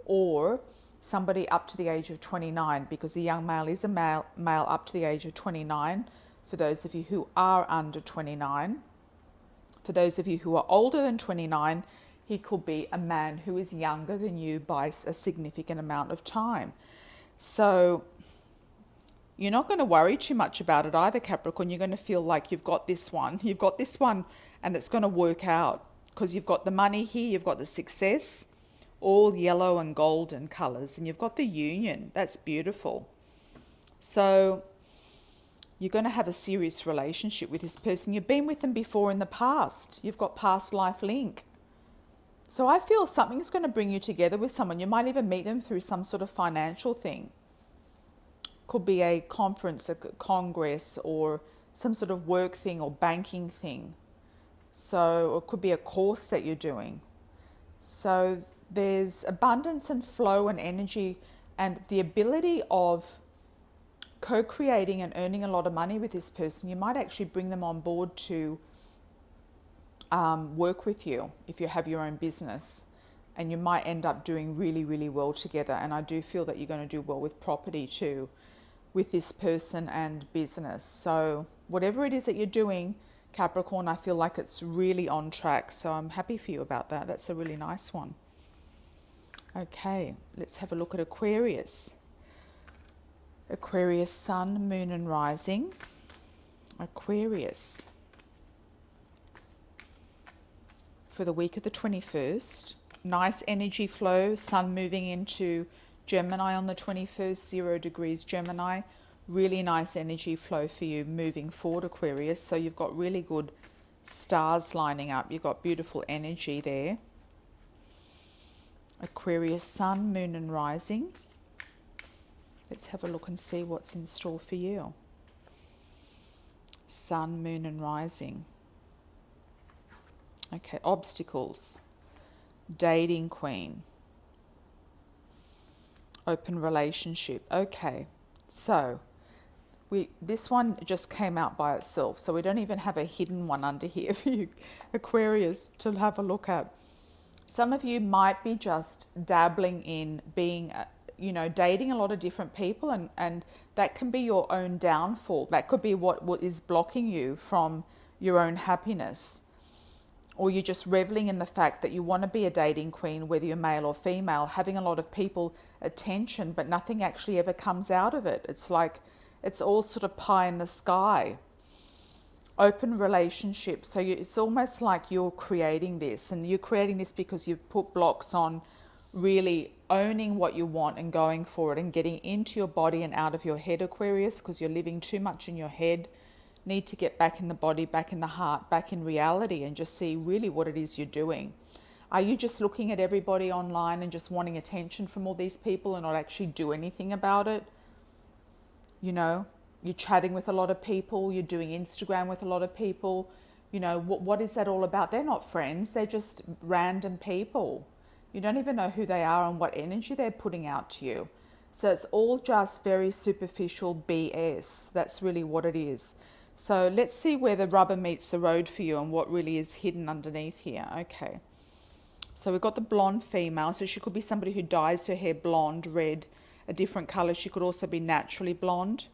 Speaker 1: or somebody up to the age of 29, because a young male is a male up to the age of 29, for those of you who are under 29. For those of you who are older than 29, he could be a man who is younger than you by a significant amount of time. So you're not going to worry too much about it either, Capricorn. You're going to feel like you've got this one. You've got this one, and it's going to work out because you've got the money here, you've got the success, all yellow and golden colours, and you've got the union. That's beautiful. So you're going to have a serious relationship with this person. You've been with them before in the past. You've got past life link. So I feel something's going to bring you together with someone. You might even meet them through some sort of financial thing. Could be a conference, a congress, or some sort of work thing or banking thing. So it could be a course that you're doing. So there's abundance and flow and energy and the ability of co-creating and earning a lot of money with this person. You might actually bring them on board to work with you if you have your own business, and you might end up doing really, really well together. And I do feel that you're going to do well with property too, with this person and business. So whatever it is that you're doing, Capricorn, I feel like it's really on track. So I'm happy for you about that. That's a really nice one. Okay, let's have a look at Aquarius. Aquarius sun, moon and rising. Aquarius for the week of the 21st. Nice energy flow, sun moving into Gemini on the 21st, 0 degrees Gemini. Really nice energy flow for you moving forward, Aquarius. So you've got really good stars lining up. You've got beautiful energy there. Aquarius sun, moon and rising. Let's have a look and see what's in store for you. Sun, moon and rising. Okay, obstacles. Dating queen. Open relationship. Okay, so this one just came out by itself, so we don't even have a hidden one under here for you, Aquarius, to have a look at. Some of you might be just dabbling in being, dating a lot of different people, and that can be your own downfall. That could be what is blocking you from your own happiness. Or you're just reveling in the fact that you want to be a dating queen, whether you're male or female, having a lot of people attention, but nothing actually ever comes out of it. It's like, it's all sort of pie in the sky. Open relationships. So it's almost like you're creating this, and you're creating this because you've put blocks on really owning what you want and going for it and getting into your body and out of your head, Aquarius, because you're living too much in your head. Need to get back in the body, back in the heart, back in reality, and just see really what it is you're doing. Are you just looking at everybody online and just wanting attention from all these people and not actually do anything about it? You're chatting with a lot of people, you're doing Instagram with a lot of people. What is that all about? They're not friends, they're just random people. You don't even know who they are and what energy they're putting out to you. So it's all just very superficial BS. That's really what it is. So let's see where the rubber meets the road for you and what really is hidden underneath here. Okay. So we've got the blonde female. So she could be somebody who dyes her hair blonde, red, a different color. She could also be naturally blonde.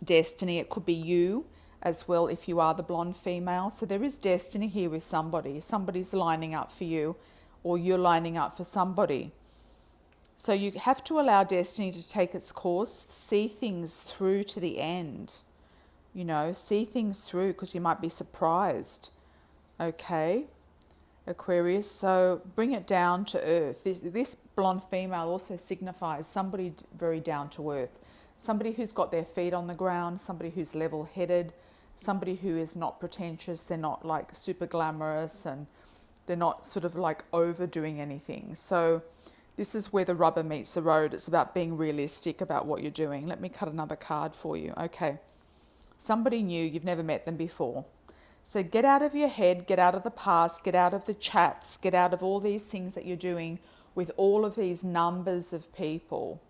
Speaker 1: Destiny, it could be you as well if you are the blonde female. So there is destiny here with somebody. Somebody's lining up for you, or you're lining up for somebody. So you have to allow destiny to take its course, see things through to the end. See things through, because you might be surprised. Okay, Aquarius, so bring it down to earth. This blonde female also signifies somebody very down to earth. Somebody who's got their feet on the ground, somebody who's level-headed, somebody who is not pretentious, they're not like super glamorous, and they're not sort of like overdoing anything. So this is where the rubber meets the road. It's about being realistic about what you're doing. Let me cut another card for you. Okay. Somebody new, you've never met them before. So get out of your head, get out of the past, get out of the chats, get out of all these things that you're doing with all of these numbers of people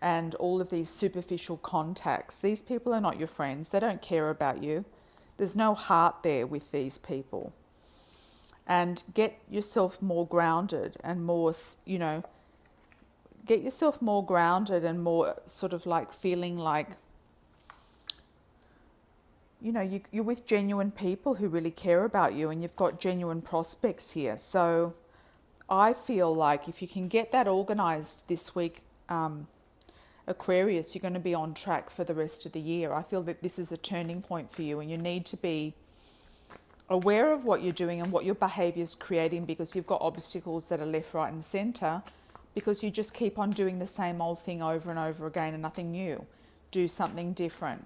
Speaker 1: and all of these superficial contacts. These people are not your friends. They don't care about you. There's no heart there with these people. And get yourself more grounded and more, get yourself more grounded and more sort of like feeling like, you're with genuine people who really care about you, and you've got genuine prospects here. So I feel like if you can get that organized this week, Aquarius, you're going to be on track for the rest of the year. I feel that this is a turning point for you, and you need to be aware of what you're doing and what your behavior is creating, because you've got obstacles that are left, right and center, because you just keep on doing the same old thing over and over again and nothing new. Do something different.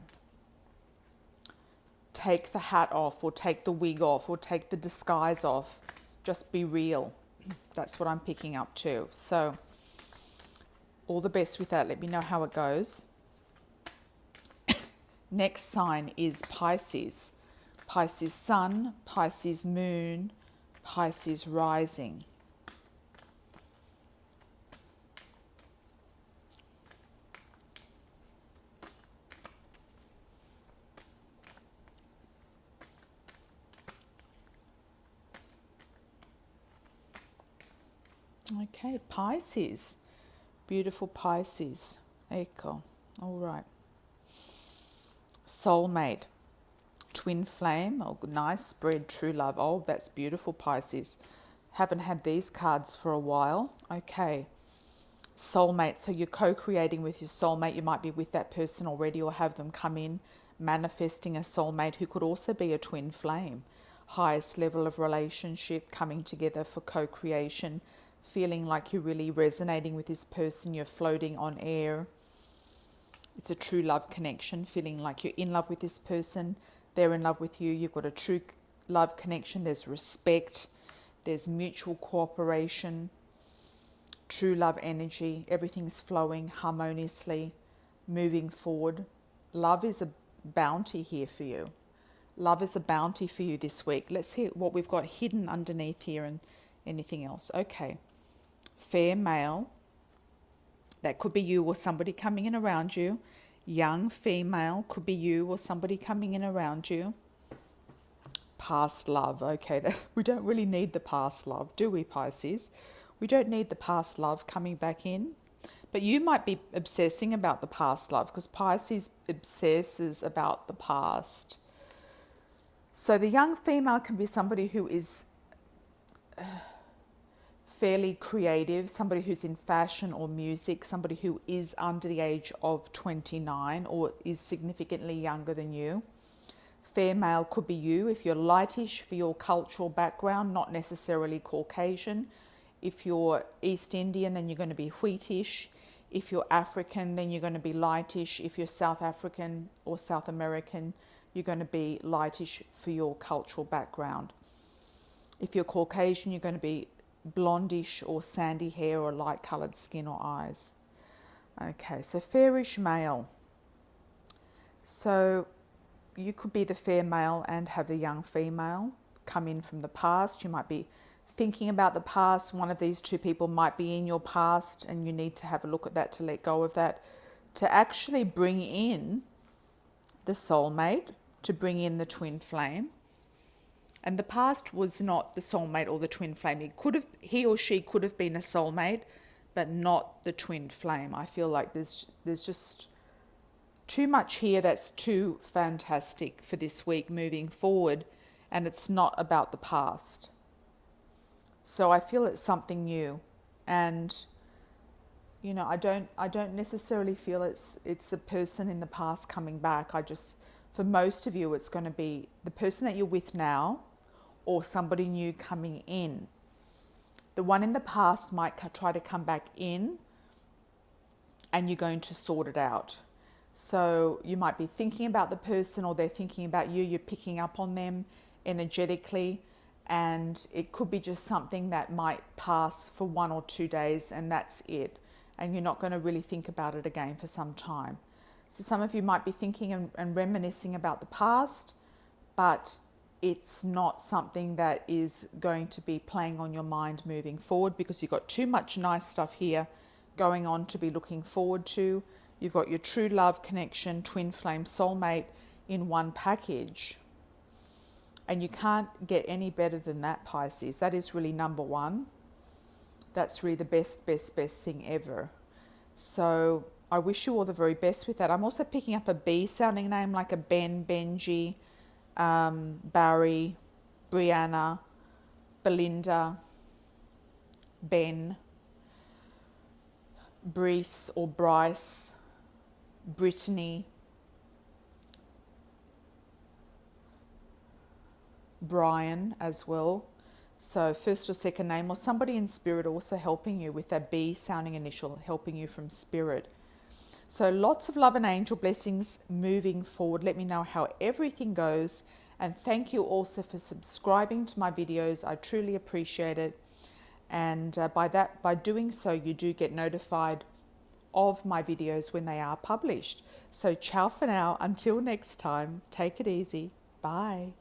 Speaker 1: Take the hat off, or take the wig off, or take the disguise off. Just be real. That's what I'm picking up too. So all the best with that. Let me know how it goes. Next sign is Pisces. Pisces sun, Pisces moon, Pisces rising. Okay, Pisces. Beautiful Pisces. Echo. All right. Soulmate. Twin flame. Oh, nice spread. True love. Oh, that's beautiful, Pisces. Haven't had these cards for a while. Okay. Soulmate. So you're co-creating with your soulmate. You might be with that person already or have them come in, manifesting a soulmate who could also be a twin flame. Highest level of relationship, coming together for co-creation, feeling like you're really resonating with this person, you're floating on air. It's a true love connection, feeling like you're in love with this person, they're in love with you, you've got a true love connection, there's respect, there's mutual cooperation, true love energy, everything's flowing harmoniously, moving forward. Love is a bounty here for you. Love is a bounty for you this week. Let's see what we've got hidden underneath here and anything else. Okay. Fair male. That could be you or somebody coming in around you. Young female. Could be you or somebody coming in around you. Past love. Okay. We don't really need the past love, do we, Pisces? We don't need the past love coming back in. But you might be obsessing about the past love because Pisces obsesses about the past. So the young female can be somebody who is fairly creative, somebody who's in fashion or music, somebody who is under the age of 29 or is significantly younger than you. Fair male could be you if you're lightish for your cultural background, not necessarily Caucasian. If you're East Indian, then you're going to be wheatish. If you're African, then you're going to be lightish. If you're South African or South American, you're going to be lightish for your cultural background. If you're Caucasian, you're going to be blondish or sandy hair or light coloured skin or eyes. Okay, so fairish male. So you could be the fair male and have the young female come in from the past. You might be thinking about the past. One of these two people might be in your past and you need to have a look at that to let go of that, to actually bring in the soulmate, to bring in the twin flame. And the past was not the soulmate or the twin flame. He or she could have been a soulmate, but not the twin flame. I feel like there's just too much here that's too fantastic for this week moving forward, and it's not about the past. So I feel it's something new, and you know, I don't necessarily feel it's a person in the past coming back. For most of you, it's going to be the person that you're with now or somebody new coming in. The one in the past might try to come back in and you're going to sort it out. So you might be thinking about the person or they're thinking about you. You're picking up on them energetically, and it could be just something that might pass for 1 or 2 days and that's it. And you're not going to really think about it again for some time. So some of you might be thinking and reminiscing about the past, but it's not something that is going to be playing on your mind moving forward because you've got too much nice stuff here going on to be looking forward to. You've got your true love connection, twin flame soulmate in one package. And you can't get any better than that, Pisces. That is really number one. That's really the best thing ever. So I wish you all the very best with that. I'm also picking up a B sounding name like a Ben, Benji, Barry, Brianna, Belinda, Ben, Brees or Bryce, Brittany, Brian as well. So first or second name, or somebody in spirit also helping you with that B sounding initial, helping you from spirit. So lots of love and angel blessings moving forward. Let me know how everything goes. And thank you also for subscribing to my videos. I truly appreciate it. And by doing so, you do get notified of my videos when they are published. So ciao for now. Until next time, take it easy. Bye.